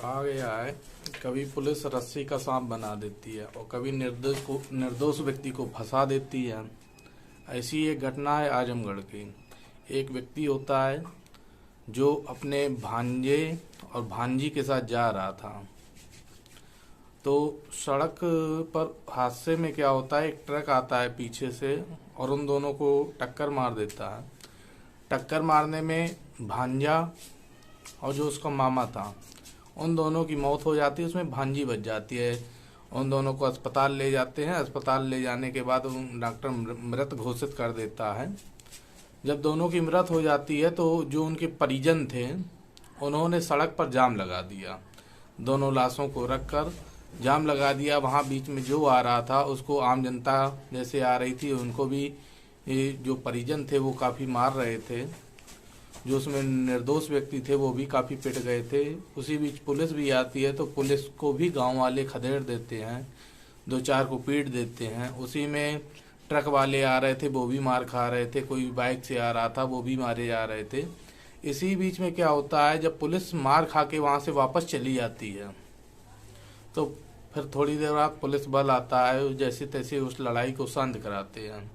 कहा गया है कभी पुलिस रस्सी का सांप बना देती है और कभी निर्दोष व्यक्ति को फंसा देती है। ऐसी एक घटना है आजमगढ़ की। एक व्यक्ति होता है जो अपने भांजे और भांजी के साथ जा रहा था, तो सड़क पर हादसे में क्या होता है, एक ट्रक आता है पीछे से और उन दोनों को टक्कर मार देता है। टक्कर मारने में भांजा और जो उसका मामा था उन दोनों की मौत हो जाती है, उसमें भांजी बच जाती है। उन दोनों को अस्पताल ले जाते हैं। अस्पताल ले जाने के बाद डॉक्टर मृत घोषित कर देता है। जब दोनों की मृत हो जाती है तो जो उनके परिजन थे उन्होंने सड़क पर जाम लगा दिया। दोनों लाशों को रखकर जाम लगा दिया। वहाँ बीच में जो आ रहा था उसको आम जनता जैसे आ रही थी उनको भी जो परिजन थे वो काफ़ी मार रहे थे। जो उसमें निर्दोष व्यक्ति थे वो भी काफ़ी पिट गए थे। उसी बीच पुलिस भी आती है तो पुलिस को भी गांव वाले खदेड़ देते हैं, दो चार को पीट देते हैं। उसी में ट्रक वाले आ रहे थे वो भी मार खा रहे थे, कोई बाइक से आ रहा था वो भी मारे जा रहे थे। इसी बीच में क्या होता है, जब पुलिस मार खा के वहाँ से वापस चली जाती है तो फिर थोड़ी देर बाद पुलिस बल आता है, जैसे तैसे उस लड़ाई को शांत कराते हैं।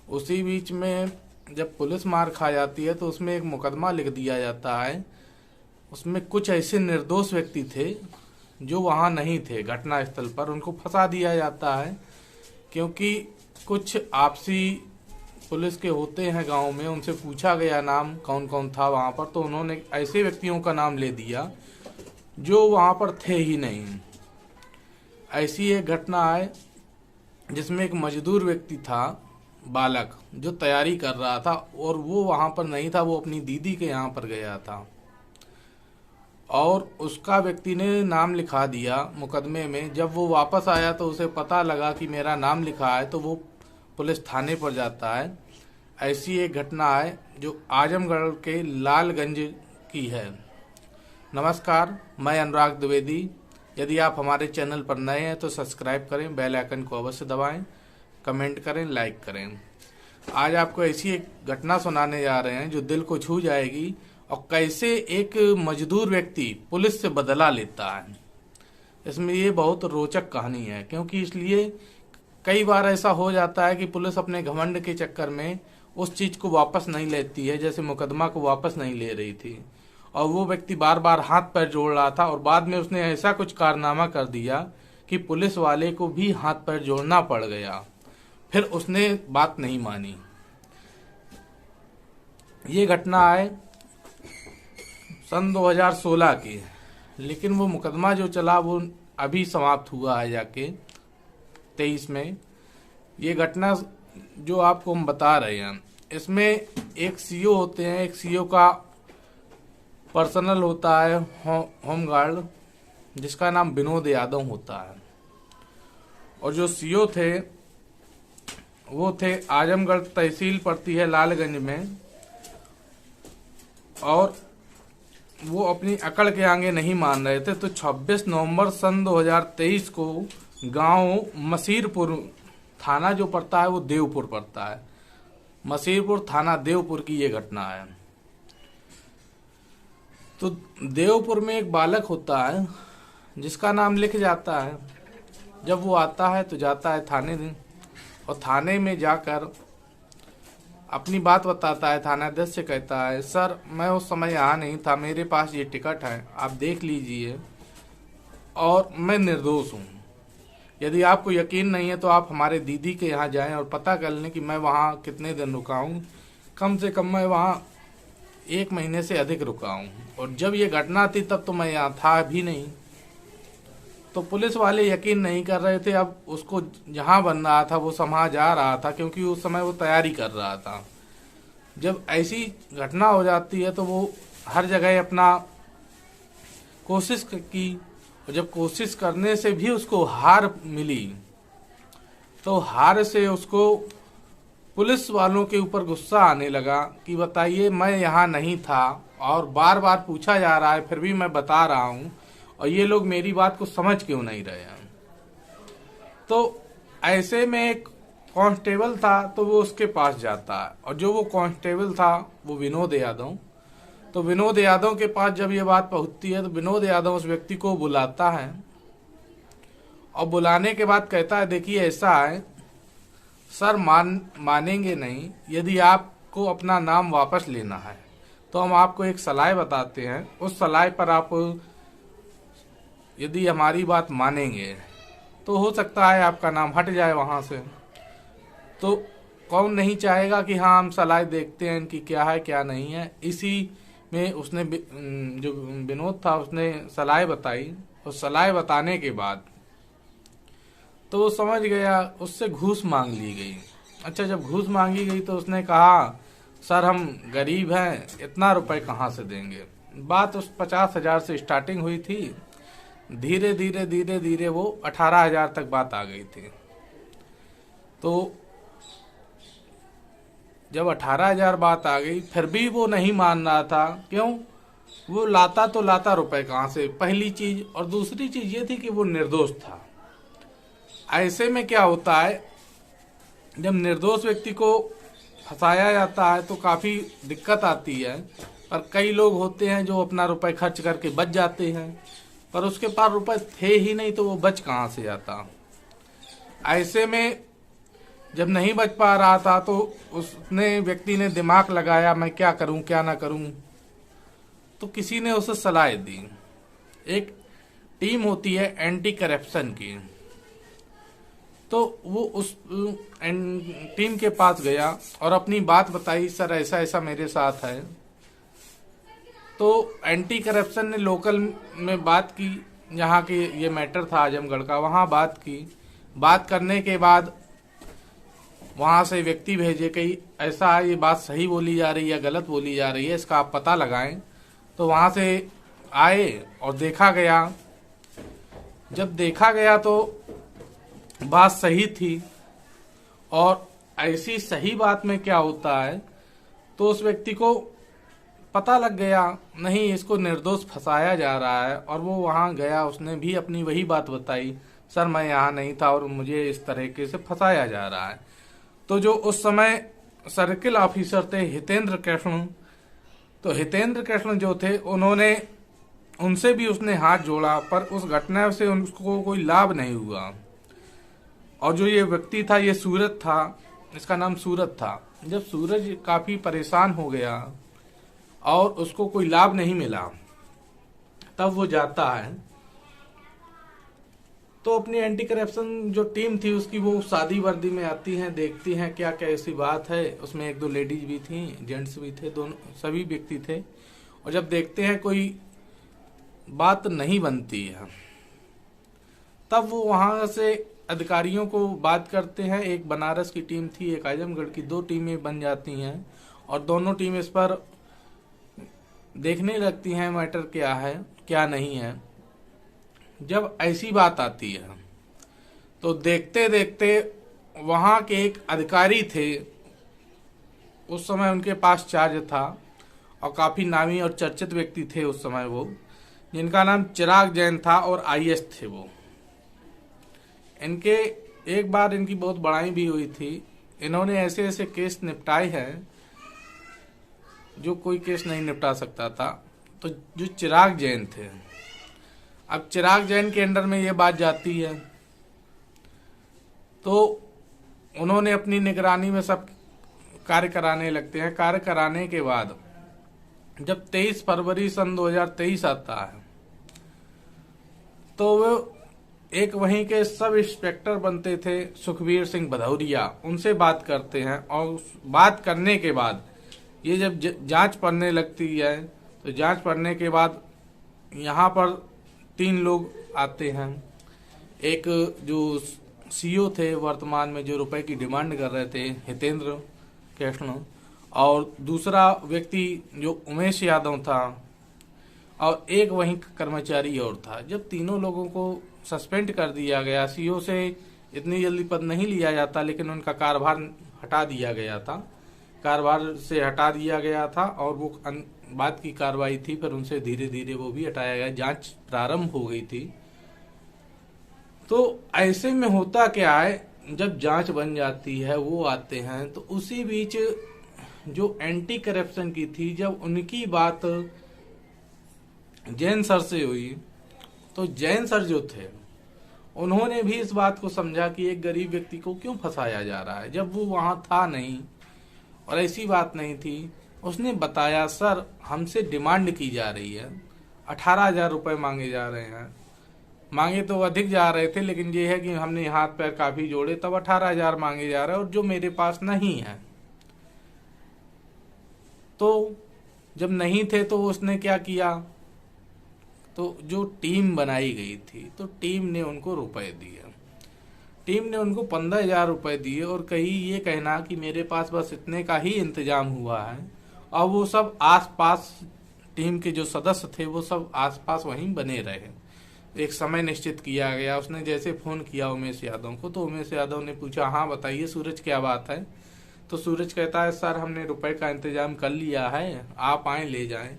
उसी बीच में जब पुलिस मार खा जाती है तो उसमें एक मुकदमा लिख दिया जाता है। उसमें कुछ ऐसे निर्दोष व्यक्ति थे जो वहाँ नहीं थे घटना स्थल पर, उनको फंसा दिया जाता है। क्योंकि कुछ आपसी पुलिस के होते हैं गांव में, उनसे पूछा गया नाम कौन कौन था वहाँ पर, तो उन्होंने ऐसे व्यक्तियों का नाम ले दिया जो वहाँ पर थे ही नहीं। ऐसी एक घटना है जिसमें एक मजदूर व्यक्ति था, बालक, जो तैयारी कर रहा था और वो वहाँ पर नहीं था, वो अपनी दीदी के यहाँ पर गया था और उसका व्यक्ति ने नाम लिखा दिया मुकदमे में। जब वो वापस आया तो उसे पता लगा कि मेरा नाम लिखा है, तो वो पुलिस थाने पर जाता है। ऐसी एक घटना है जो आजमगढ़ के लालगंज की है। नमस्कार, मैं अनुराग द्विवेदी। यदि आप हमारे चैनल पर नए हैं तो सब्सक्राइब करें, बेल आइकन को अवश्य दबाएं, कमेंट करें, लाइक करें। आज आपको ऐसी एक घटना सुनाने जा रहे हैं जो दिल को छू जाएगी और कैसे एक मजदूर व्यक्ति पुलिस से बदला लेता है। इसमें ये बहुत रोचक कहानी है, क्योंकि इसलिए कई बार ऐसा हो जाता है कि पुलिस अपने घमंड के चक्कर में उस चीज को वापस नहीं लेती है, जैसे मुकदमा को वापस नहीं ले रही थी। और वो व्यक्ति बार बार हाथ पैर जोड़ रहा था और बाद में उसने ऐसा कुछ कारनामा कर दिया कि पुलिस वाले को भी हाथ पैर जोड़ना पड़ गया। फिर उसने बात नहीं मानी। ये घटना है सन 2016 की, लेकिन वो मुकदमा जो चला वो अभी समाप्त हुआ है जाके 23 में। ये घटना जो आपको हम बता रहे हैं, इसमें एक सीओ होते हैं, एक सीओ का पर्सनल होता है होमगार्ड, जिसका नाम विनोद यादव होता है। और जो सीओ थे वो थे आजमगढ़ तहसील पड़ती है लालगंज में, और वो अपनी अकड़ के आगे नहीं मान रहे थे। तो 26 नवंबर सन 2023 को गांव मसीरपुर, थाना जो पड़ता है वो देवपुर पड़ता है, मसीरपुर थाना देवपुर की ये घटना है। तो देवपुर में एक बालक होता है जिसका नाम लिख जाता है। जब वो आता है तो जाता है थाने में, और थाने में जाकर अपनी बात बताता है। थानाध्यक्ष से कहता है, सर मैं उस समय यहाँ नहीं था, मेरे पास ये टिकट है, आप देख लीजिए और मैं निर्दोष हूँ। यदि आपको यकीन नहीं है तो आप हमारे दीदी के यहाँ जाएं और पता कर लें कि मैं वहाँ कितने दिन रुका हूँ। कम से कम मैं वहाँ 1 महीने से अधिक रुका हूँ, और जब ये घटना थी तब तो मैं यहाँ था भी नहीं। तो पुलिस वाले यकीन नहीं कर रहे थे। अब उसको जहाँ बन रहा था वो समा जा रहा था, क्योंकि उस समय वो तैयारी कर रहा था। जब ऐसी घटना हो जाती है तो वो हर जगह अपना कोशिश की, और जब कोशिश करने से भी उसको हार मिली तो हार से उसको पुलिस वालों के ऊपर गुस्सा आने लगा कि बताइए मैं यहाँ नहीं था और बार बार पूछा जा रहा है, फिर भी मैं बता रहा हूँ और ये लोग मेरी बात को समझ क्यों नहीं रहे हैं। तो ऐसे में एक कांस्टेबल था तो वो उसके पास जाता है, और जो वो कांस्टेबल था वो विनोद यादव। तो विनोद यादव के पास जब ये बात पहुंचती है तो विनोद यादव उस व्यक्ति को बुलाता है और बुलाने के बाद कहता है, देखिए ऐसा है सर, मानेंगे नहीं, यदि आपको अपना नाम वापस लेना है तो हम आपको एक सलाह बताते हैं, उस सलाह पर आप यदि हमारी बात मानेंगे तो हो सकता है आपका नाम हट जाए वहां से। तो कौन नहीं चाहेगा कि हाँ हम सलाह देखते हैं इनकी क्या है क्या नहीं है। इसी में उसने जो विनोद था उसने सलाह बताई। उस सलाह बताने के बाद तो वो समझ गया, उससे घूस मांग ली गई। अच्छा, जब घूस मांगी गई तो उसने कहा, सर हम गरीब हैं, इतना रुपए कहाँ से देंगे। बात उस 50,000 से स्टार्टिंग हुई थी, धीरे धीरे धीरे धीरे वो 18,000 तक बात आ गई थी। तो जब 18,000 बात आ गई फिर भी वो नहीं मान रहा था। क्यों? वो लाता तो लाता रुपए कहाँ से, पहली चीज। और दूसरी चीज ये थी कि वो निर्दोष था। ऐसे में क्या होता है, जब निर्दोष व्यक्ति को फंसाया जाता है तो काफी दिक्कत आती है। पर कई लोग होते हैं जो अपना रुपए खर्च करके बच जाते हैं, पर उसके पास रुपए थे ही नहीं तो वो बच कहाँ से जाता। ऐसे में जब नहीं बच पा रहा था तो उसने व्यक्ति ने दिमाग लगाया, मैं क्या करूं क्या ना करूं। तो किसी ने उसे सलाह दी। एक टीम होती है एंटी करप्शन की, तो वो उस टीम के पास गया और अपनी बात बताई, सर ऐसा ऐसा मेरे साथ है। तो एंटी करप्शन ने लोकल में बात की, यहाँ के ये मैटर था आजमगढ़ का, वहाँ बात की। बात करने के बाद वहां से व्यक्ति भेजे, कई ऐसा है ये बात सही बोली जा रही है गलत बोली जा रही है, इसका आप पता लगाएं। तो वहां से आए और देखा गया। जब देखा गया तो बात सही थी। और ऐसी सही बात में क्या होता है, तो उस व्यक्ति को पता लग गया नहीं इसको निर्दोष फंसाया जा रहा है। और वो वहां गया, उसने भी अपनी वही बात बताई, सर मैं यहाँ नहीं था और मुझे इस तरीके से फंसाया जा रहा है। तो जो उस समय सर्किल ऑफिसर थे हितेंद्र कृष्ण, तो हितेंद्र कृष्ण जो थे उन्होंने उनसे भी उसने हाथ जोड़ा, पर उस घटना से उनको कोई लाभ नहीं हुआ। और जो ये व्यक्ति था ये सूरज था, इसका नाम सूरज था। जब सूरज काफी परेशान हो गया और उसको कोई लाभ नहीं मिला, तब वो जाता है तो अपनी एंटी करप्शन जो टीम थी उसकी वो शादी वर्दी में आती हैं, देखती हैं क्या क्या ऐसी बात है। उसमें एक दो लेडीज भी थी, जेंट्स भी थे, दोनों सभी व्यक्ति थे। और जब देखते हैं कोई बात नहीं बनती है, तब वो वहां से अधिकारियों को बात करते हैं। एक बनारस की टीम थी, एक आजमगढ़ की, 2 टीमें बन जाती हैं और दोनों टीम इस पर देखने लगती हैं मैटर क्या है क्या नहीं है। जब ऐसी बात आती है तो देखते देखते वहां के एक अधिकारी थे, उस समय उनके पास चार्ज था और काफी नामी और चर्चित व्यक्ति थे उस समय वो, जिनका नाम चिराग जैन था और आईएएस थे वो। इनके एक बार इनकी बहुत बड़ाई भी हुई थी। इन्होंने ऐसे ऐसे केस निपटाए हैं जो कोई केस नहीं निपटा सकता था। तो जो चिराग जैन थे, अब चिराग जैन के अंडर में ये बात जाती है तो उन्होंने अपनी निगरानी में सब कार्य कराने लगते हैं। कार्य कराने के बाद जब 23 फरवरी सन 2023 आता है तो वो एक वहीं के सब इंस्पेक्टर बनते थे सुखबीर सिंह भदौरिया, उनसे बात करते हैं। और बात करने के बाद ये जब जांच पड़ने लगती है तो जांच पड़ने के बाद यहाँ पर 3 लोग आते हैं। एक जो सीईओ थे वर्तमान में जो रुपए की डिमांड कर रहे थे, हितेंद्र कृष्ण, और दूसरा व्यक्ति जो उमेश यादव था, और एक वहीं कर्मचारी और था। जब तीनों लोगों को सस्पेंड कर दिया गया, सीईओ से इतनी जल्दी पद नहीं लिया जाता लेकिन उनका कार्यभार हटा दिया गया था, कार्यभार से हटा दिया गया था और वो बाद की कार्रवाई थी, फिर उनसे धीरे धीरे वो भी हटाया गया, जांच प्रारंभ हो गई थी। तो ऐसे में होता क्या है, जब जांच बन जाती है वो आते हैं तो उसी बीच जो एंटी करप्शन की थी, जब उनकी बात जैन सर से हुई तो जैन सर जो थे उन्होंने भी इस बात को समझा कि एक गरीब व्यक्ति को क्यों फंसाया जा रहा है, जब वो वहां था नहीं और ऐसी बात नहीं थी। उसने बताया, सर हमसे डिमांड की जा रही है, 18,000 रुपये मांगे जा रहे हैं। मांगे तो अधिक जा रहे थे, लेकिन ये है कि हमने हाथ पैर काफी जोड़े तब 18,000 मांगे जा रहे हैं, और जो मेरे पास नहीं है। तो जब नहीं थे तो उसने क्या किया, तो जो टीम बनाई गई थी तो टीम ने उनको रुपए दिए। टीम ने उनको 15,000 रुपए दिए और कही ये कहना कि मेरे पास बस इतने का ही इंतजाम हुआ है। और वो सब आसपास, टीम के जो सदस्य थे वो सब आसपास वहीं बने रहे। एक समय निश्चित किया गया। उसने जैसे फोन किया उमेश यादव को, तो उमेश यादव ने पूछा, हाँ बताइए सूरज क्या बात है। तो सूरज कहता है, सर हमने रुपए का इंतजाम कर लिया है, आप आए ले जाएं।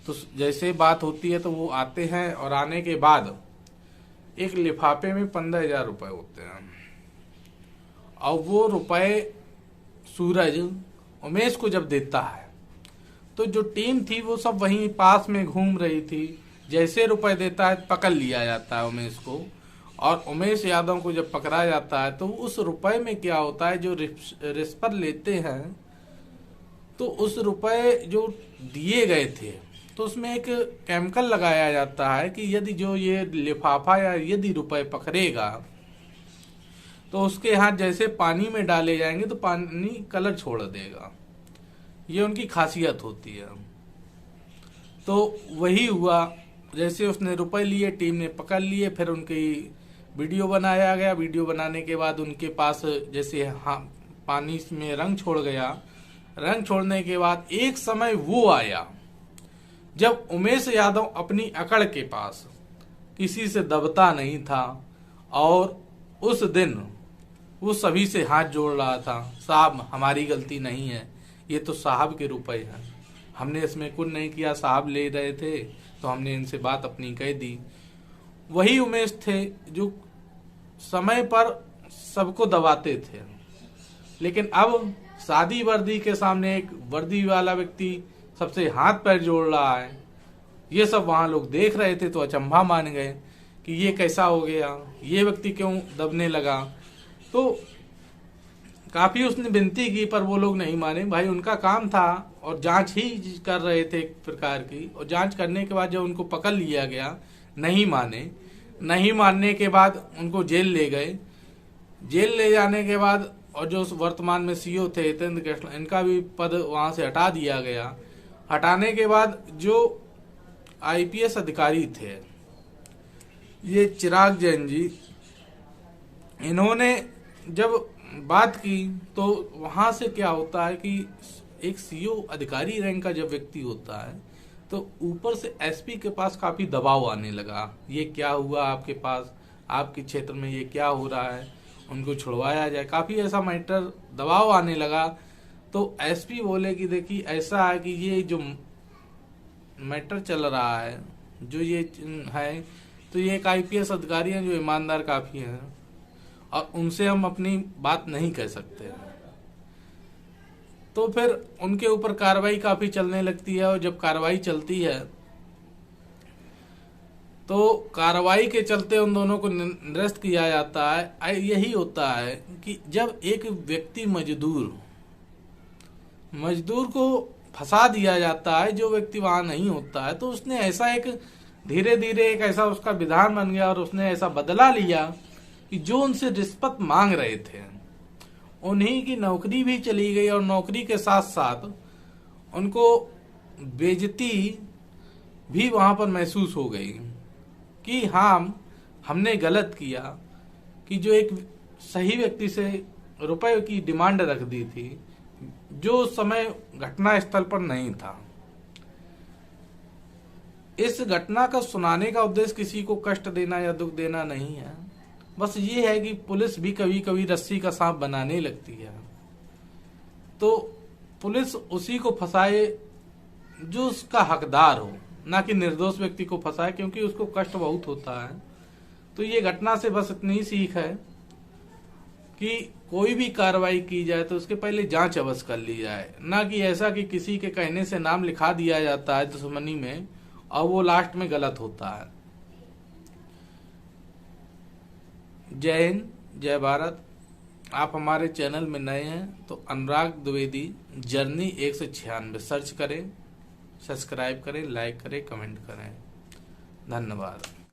तो जैसे बात होती है तो वो आते हैं, और आने के बाद एक लिफाफे में 15,000 रुपए होते हैं, और वो रुपए सूरज उमेश को जब देता है तो जो टीम थी वो सब वहीं पास में घूम रही थी। जैसे रुपए देता है पकड़ लिया जाता है उमेश को, और उमेश यादव को जब पकड़ा जाता है तो उस रुपए में क्या होता है, जो रिश्वत लेते हैं तो उस रुपए जो दिए गए थे तो उसमें एक केमिकल लगाया जाता है कि यदि जो ये लिफाफा या यदि रुपए पकड़ेगा तो उसके हाथ जैसे पानी में डाले जाएंगे तो पानी कलर छोड़ देगा। ये उनकी खासियत होती है। तो वही हुआ, जैसे उसने रुपए लिए, टीम ने पकड़ लिए, फिर उनकी वीडियो बनाया गया। वीडियो बनाने के बाद उनके पास जैसे पानी में रंग छोड़ गया। रंग छोड़ने के बाद एक समय वो आया जब उमेश यादव अपनी अकड़ के पास किसी से दबता नहीं था, और उस दिन वो सभी से हाथ जोड़ रहा था, साहब हमारी गलती नहीं है, ये तो साहब के रुपए हैं, हमने इसमें कुछ नहीं किया, साहब ले रहे थे तो हमने इनसे बात अपनी कह दी। वही उमेश थे जो समय पर सबको दबाते थे, लेकिन अब सादी वर्दी के सामने एक वर्दी वाला व्यक्ति सबसे हाथ पैर जोड़ रहा है। ये सब वहां लोग देख रहे थे तो अचंभा मान गए कि ये कैसा हो गया, ये व्यक्ति क्यों दबने लगा। तो काफी उसने विनती की पर वो लोग नहीं माने। भाई उनका काम था और जांच ही कर रहे थे एक प्रकार की, और जांच करने के बाद जब उनको पकड़ लिया गया, नहीं माने। नहीं मानने के बाद उनको जेल ले गए। जेल ले जाने के बाद, और जो वर्तमान में सीओ थे हितेंद्र कृष्ण, इनका भी पद वहां से हटा दिया गया। हटाने के बाद जो आईपीएस अधिकारी थे, ये चिराग जैन जी, इन्होंने जब बात की तो वहां से क्या होता है कि एक सीओ अधिकारी रैंक का जब व्यक्ति होता है तो ऊपर से एसपी के पास काफी दबाव आने लगा। ये क्या हुआ आपके पास, आपके क्षेत्र में ये क्या हो रहा है, उनको छुड़वाया जाए, काफी ऐसा मैटर दबाव आने लगा। तो एसपी बोले कि देखिए ऐसा है कि ये जो मैटर चल रहा है, जो ये है, तो ये एक आईपीएस अधिकारी हैं जो ईमानदार काफी हैं, और उनसे हम अपनी बात नहीं कह सकते। तो फिर उनके ऊपर कार्रवाई काफी चलने लगती है, और जब कार्रवाई चलती है तो कार्रवाई के चलते उन दोनों को निरस्त किया जाता है। यही होता है कि जब एक व्यक्ति मजदूर को फंसा दिया जाता है, जो व्यक्ति वहां नहीं होता है, तो उसने ऐसा एक धीरे धीरे एक ऐसा उसका विधान बन गया, और उसने ऐसा बदला लिया कि जो उनसे रिश्वत मांग रहे थे उन्हीं की नौकरी भी चली गई, और नौकरी के साथ साथ उनको बेइज्जती भी वहां पर महसूस हो गई कि हाँ हमने गलत किया, कि जो एक सही व्यक्ति से रुपए की डिमांड रख दी थी, जो उस समय घटना स्थल पर नहीं था। इस घटना का सुनाने का उद्देश्य किसी को कष्ट देना या दुख देना नहीं है, बस ये है कि पुलिस भी कभी कभी रस्सी का सांप बनाने लगती है। तो पुलिस उसी को फंसाए जो उसका हकदार हो, ना कि निर्दोष व्यक्ति को फंसाए, क्योंकि उसको कष्ट बहुत होता है। तो ये घटना से बस इतनी ही सीख है कि कोई भी कार्रवाई की जाए तो उसके पहले जांच अवश्य कर ली जाए, ना कि ऐसा कि किसी के कहने से नाम लिखा दिया जाता है दुश्मनी में और वो लास्ट में गलत होता है। जय हिंद, जय भारत। आप हमारे चैनल में नए हैं तो अनुराग द्विवेदी जर्नी 196 सर्च करें, सब्सक्राइब करें, लाइक करें, कमेंट करें। धन्यवाद।